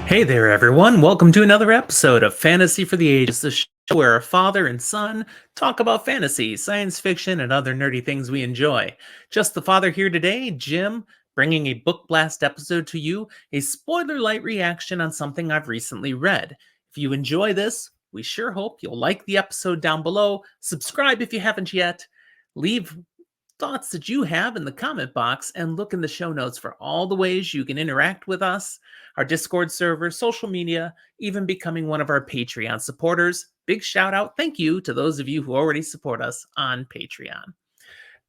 Hey there, everyone. Welcome to another episode of Fantasy for the Ages, the show where a father and son talk about fantasy, science fiction, and other nerdy things we enjoy. Just the father here today, Jim, bringing a book blast episode to you, a spoiler-lite reaction on something I've recently read. If you enjoy this, we sure hope you'll like the episode down below, subscribe if you haven't yet, leave thoughts that you have in the comment box, and look in the show notes for all the ways you can interact with us, our Discord server, social media, even becoming one of our Patreon supporters. Big shout out, thank you to those of you who already support us on Patreon.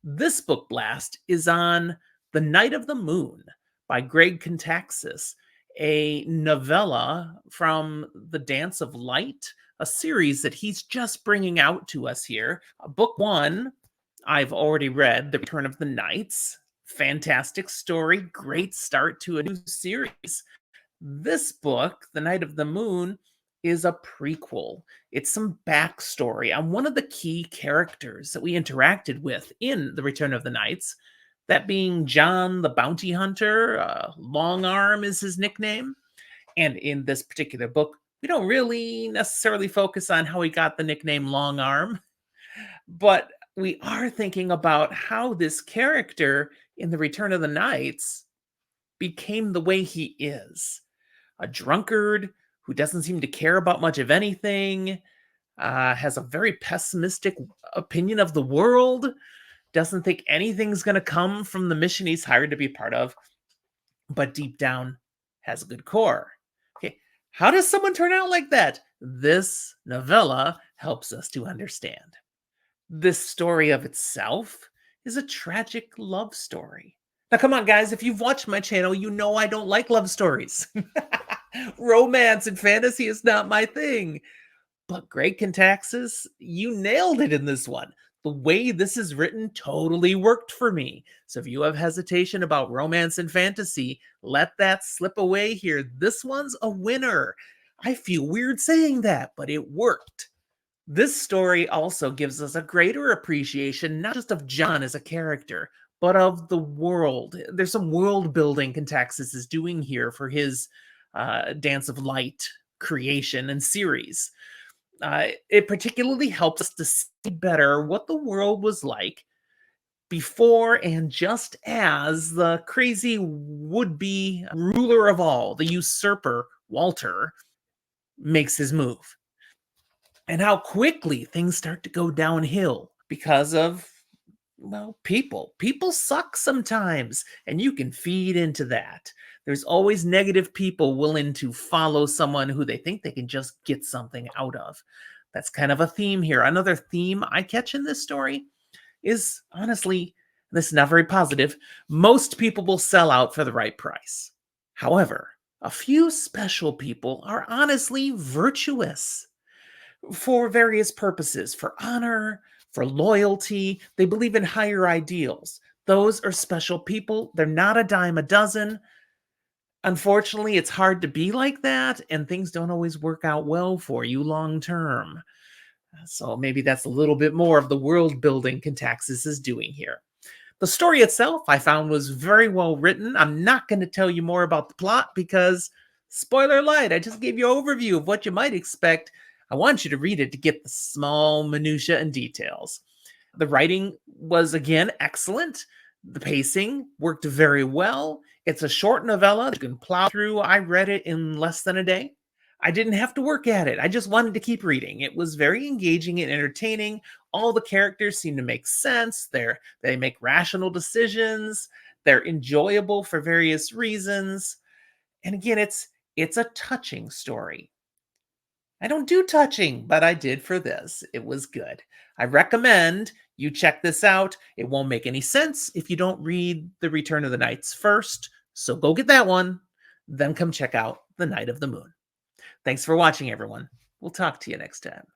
This book blast is on The Night of the Moon by Greg Kontaxis, a novella from The Dance of Light, a series that he's just bringing out to us here. Book one, I've already read, The Return of the Knights. Fantastic story, great start to a new series. This book, The Night of the Moon, is a prequel. It's some backstory on one of the key characters that we interacted with in The Return of the Knights, that being John the Bounty Hunter. Long Arm is his nickname. And in this particular book, we don't really necessarily focus on how he got the nickname Long Arm, but we are thinking about how this character in The Return of the Knights became the way he is. A drunkard who doesn't seem to care about much of anything, has a very pessimistic opinion of the world, doesn't think anything's going to come from the mission he's hired to be part of, but deep down has a good core. Okay, how does someone turn out like that? This novella helps us to understand. This story of itself is a tragic love story. Now, come on, guys, if you've watched my channel, you know I don't like love stories. Romance and fantasy is not my thing. But Greg Kontaxis, you nailed it in this one. The way this is written totally worked for me. So if you have hesitation about romance and fantasy, let that slip away here. This one's a winner. I feel weird saying that, but it worked. This story also gives us a greater appreciation, not just of John as a character, but of the world. There's some world building Kontaxis is doing here for his Dance of Light creation and series. It particularly helps us to see better what the world was like before and just as the crazy would-be ruler of all, the usurper, Walter, makes his move. And how quickly things start to go downhill because of, well, people. People suck sometimes, and you can feed into that. There's always negative people willing to follow someone who they think they can just get something out of. That's kind of a theme here. Another theme I catch in this story is, honestly, this is not very positive. Most people will sell out for the right price. However, a few special people are honestly virtuous for various purposes, for honor, for loyalty. They believe in higher ideals. Those are special people. They're not a dime a dozen. Unfortunately, it's hard to be like that, and things don't always work out well for you long term. So maybe that's a little bit more of the world building Kontaxis is doing here. The story itself, I found, was very well written. I'm not going to tell you more about the plot because, spoiler light, I just gave you an overview of what you might expect. I want you to read it to get the small minutiae and details. The writing was, again, excellent. The pacing worked very well. It's a short novella that you can plow through. I read it in less than a day. I didn't have to work at it. I just wanted to keep reading. It was very engaging and entertaining. All the characters seem to make sense. They make rational decisions. They're enjoyable for various reasons. And again, it's a touching story. I don't do touching, but I did for this. It was good. I recommend you check this out. It won't make any sense if you don't read The Return of the Knights first. So go get that one. Then come check out The Night of the Moon. Thanks for watching, everyone. We'll talk to you next time.